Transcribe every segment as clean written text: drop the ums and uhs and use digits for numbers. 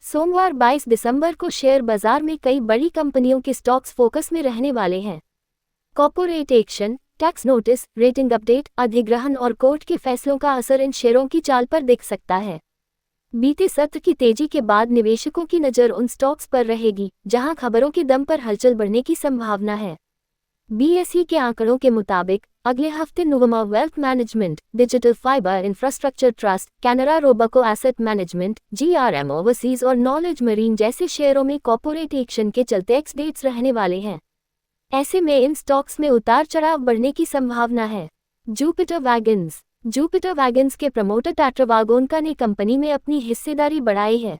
सोमवार 22 दिसंबर को शेयर बाजार में कई बड़ी कंपनियों के स्टॉक्स फोकस में रहने वाले हैं। Corporate action, tax notice, rating update, अधिग्रहण और कोर्ट के फैसलों का असर इन शेयरों की चाल पर दिख सकता है। बीते सत्र की तेजी के बाद निवेशकों की नज़र उन स्टॉक्स पर रहेगी जहां खबरों के दम पर हलचल बढ़ने की संभावना है। बीएसई के आंकड़ों के मुताबिक अगले हफ्ते Nuvama wealth management, digital fibre infrastructure trust, Canara Robeco asset management, GRM overseas और नॉलेज मरीन जैसे शेयरों में कॉर्पोरेट एक्शन के चलते एक्स डेट्स रहने वाले हैं। ऐसे में इन स्टॉक्स में उतार चढ़ाव बढ़ने की संभावना है। जुपिटर वैगन्स के प्रमोटर टाटा वागोनका ने कंपनी में अपनी हिस्सेदारी बढ़ाई है।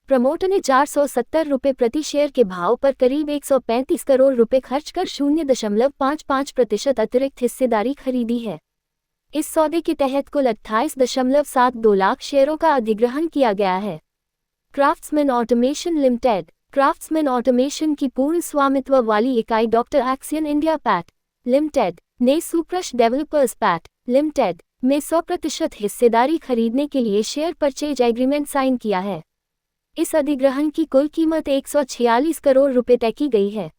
प्रमोटर ने 470 रुपये प्रति शेयर के भाव पर करीब 135 करोड़ रुपए खर्च कर 0.55% अतिरिक्त हिस्सेदारी खरीदी है। इस सौदे के तहत कुल 28.72 लाख शेयरों का अधिग्रहण किया गया है। क्राफ्ट्समैन ऑटोमेशन की पूर्ण स्वामित्व वाली इकाई डॉक्टर एक्सियन इंडिया पैट लिमिटेड ने सुप्रश डेवलपर्स पैट लिमिटेड में 100% हिस्सेदारी खरीदने के लिए शेयर परचेज एग्रीमेंट साइन किया है। इस अधिग्रहण की कुल कीमत 146 करोड़ रुपए तय की गई है।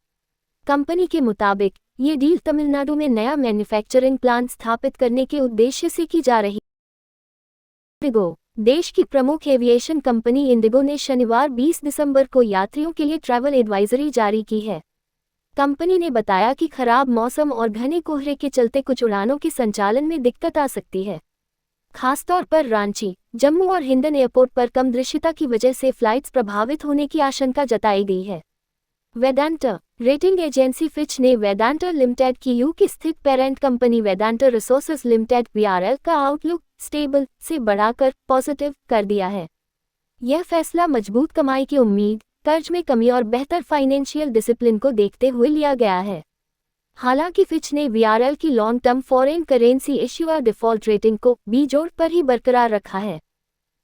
कंपनी के मुताबिक ये डील तमिलनाडु में नया मैन्युफैक्चरिंग प्लांट स्थापित करने के उद्देश्य से की जा रही है। इंडिगो, देश की प्रमुख एविएशन कंपनी इंडिगो ने शनिवार 20 दिसंबर को यात्रियों के लिए ट्रैवल एडवाइजरी जारी की है। कंपनी ने बताया कि खराब मौसम और घने कोहरे के चलते कुछ उड़ानों के संचालन में दिक्कत आ सकती है। खासतौर पर रांची, जम्मू और हिंडन एयरपोर्ट पर कम दृश्यता की वजह से फ्लाइट्स प्रभावित होने की आशंका जताई गई है। वेदांता रेटिंग एजेंसी फिच ने वेदांता लिमिटेड की यूके स्थित parent company Vedanta resources limited (VRL) का आउटलुक स्टेबल से बढ़ाकर पॉजिटिव कर दिया है। यह फैसला मजबूत कमाई की उम्मीद, कर्ज में कमी और बेहतर फाइनेंशियल डिसिप्लिन को देखते हुए लिया गया है। हालांकि फिच ने वीआरएल की long term foreign currency issuer default rating को बी जोड़ पर ही बरकरार रखा है।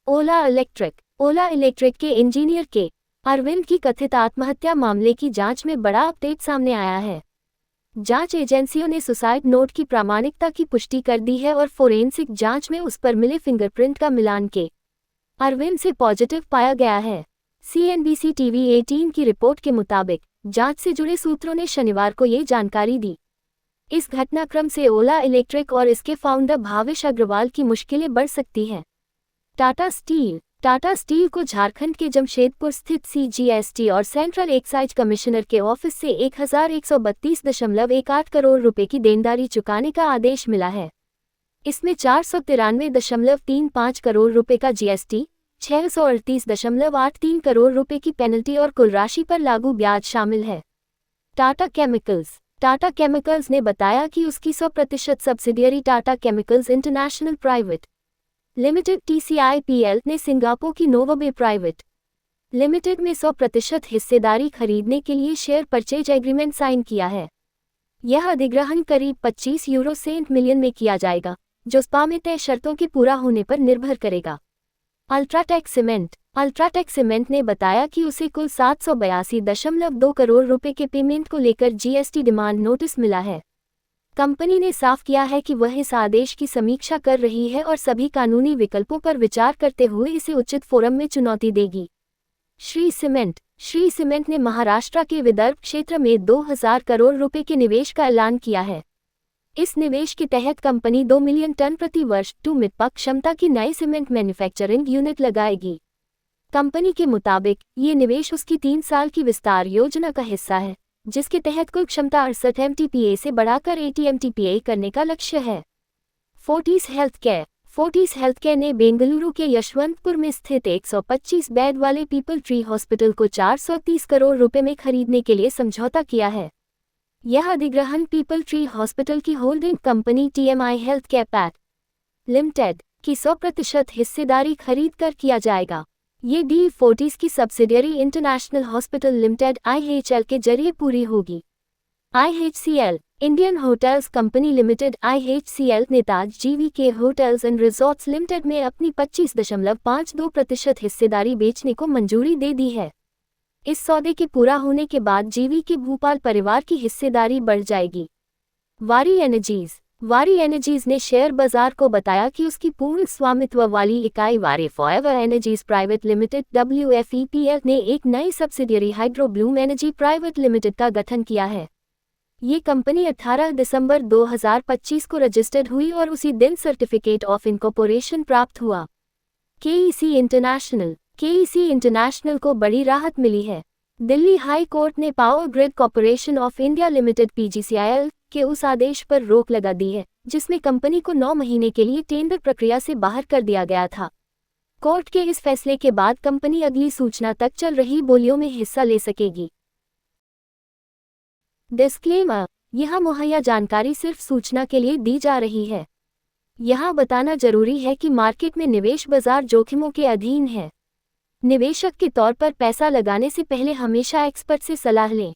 ओला इलेक्ट्रिक के इंजीनियर के अरविंद की कथित आत्महत्या मामले की जांच में बड़ा अपडेट सामने आया है। जांच एजेंसियों ने सुसाइड नोट की प्रामाणिकता की पुष्टि कर दी है और फोरेंसिक जांच में उस पर मिले फिंगरप्रिंट का मिलान के अरविंद से पॉजिटिव पाया गया है। सीएनबीसी टीवी 18 की रिपोर्ट के मुताबिक जांच से जुड़े सूत्रों ने शनिवार को ये जानकारी दी। इस घटनाक्रम से ओला इलेक्ट्रिक और इसके फाउंडर भावेश अग्रवाल की मुश्किलें बढ़ सकती हैं। टाटा स्टील को झारखंड के जमशेदपुर स्थित सीजीएसटी और सेंट्रल एक्साइज कमिश्नर के ऑफिस से 1132.18 करोड़ रुपए की देनदारी चुकाने का आदेश मिला है। इसमें 493.35 करोड़ रुपए का जीएसटी, 638.83 करोड़ रुपए की पेनल्टी और कुल राशि पर लागू ब्याज शामिल है। टाटा केमिकल्स ने बताया कि उसकी 100% subsidiary Tata chemicals international private limited (TCIPL) ने सिंगापुर की नोवाबे प्राइवेट लिमिटेड में 100% हिस्सेदारी खरीदने के लिए शेयर परचेज एग्रीमेंट साइन किया है। यह अधिग्रहण करीब €25 मिलियन में किया जाएगा, जो स्पा में तय शर्तों के पूरा होने पर निर्भर करेगा। अल्ट्राटेक सीमेंट ने बताया कि उसे कुल 782.2 करोड़ रुपए के पेमेंट को लेकर जीएसटी डिमांड नोटिस मिला है। कंपनी ने साफ किया है कि वह इस आदेश की समीक्षा कर रही है और सभी कानूनी विकल्पों पर विचार करते हुए इसे उचित फोरम में चुनौती देगी। श्री सीमेंट ने महाराष्ट्र के विदर्भ क्षेत्र में 2000 करोड़ रुपए के निवेश का ऐलान किया है। इस निवेश के तहत कंपनी 2 मिलियन टन प्रति वर्ष मितपक क्षमता की नई सीमेंट मैन्युफैक्चरिंग यूनिट लगाएगी। कंपनी के मुताबिक ये निवेश उसकी 3 साल की विस्तार योजना का हिस्सा है, जिसके तहत कुल क्षमता 68 MTPA से बढ़ाकर 80 MTPA करने का लक्ष्य है। फोर्टिस हेल्थकेयर ने बेंगलुरु के यशवंतपुर में स्थित 125 बेड वाले पीपल ट्री हॉस्पिटल को 430 करोड़ रुपए में खरीदने के लिए समझौता किया है। यह अधिग्रहण पीपल ट्री हॉस्पिटल की holding company TMI healthcare PAT limited की 100% हिस्सेदारी खरीद कर किया जाएगा। ये डील फोर्टिस की subsidiary international hospital limited (IHL) के जरिए पूरी होगी। IHCL Indian hotels company limited (IHCL) ने ताज GVK hotels and resorts limited में अपनी 25.52% हिस्सेदारी बेचने को मंजूरी दे दी है। इस सौदे के पूरा होने के बाद GVK भोपाल परिवार की हिस्सेदारी बढ़ जाएगी। वारी वारी एनर्जीज ने शेयर बाजार को बताया कि उसकी पूर्ण स्वामित्व वाली इकाई वारी forever energies private limited WFEPL ने एक नई subsidiary hydro Bloom energy private limited का गठन किया है। ये कंपनी 18 दिसंबर 2025 को रजिस्टर्ड हुई और उसी दिन सर्टिफिकेट ऑफ इनकॉर्पोरेशन प्राप्त हुआ। KEC इंटरनेशनल को बड़ी राहत मिली है। दिल्ली हाई कोर्ट ने power grid corporation of India limited PGCIL के उस आदेश पर रोक लगा दी है जिसमें कंपनी को 9 महीने के लिए टेंडर प्रक्रिया से बाहर कर दिया गया था। कोर्ट के इस फैसले के बाद कंपनी अगली सूचना तक चल रही बोलियों में हिस्सा ले सकेगी। डिस्क्लेमर: यह मुहैया जानकारी सिर्फ सूचना के लिए दी जा रही है। यह बताना जरूरी है कि मार्केट में निवेश बाजार जोखिमों के अधीन है। निवेशक के तौर पर पैसा लगाने से पहले हमेशा एक्सपर्ट से सलाह लें।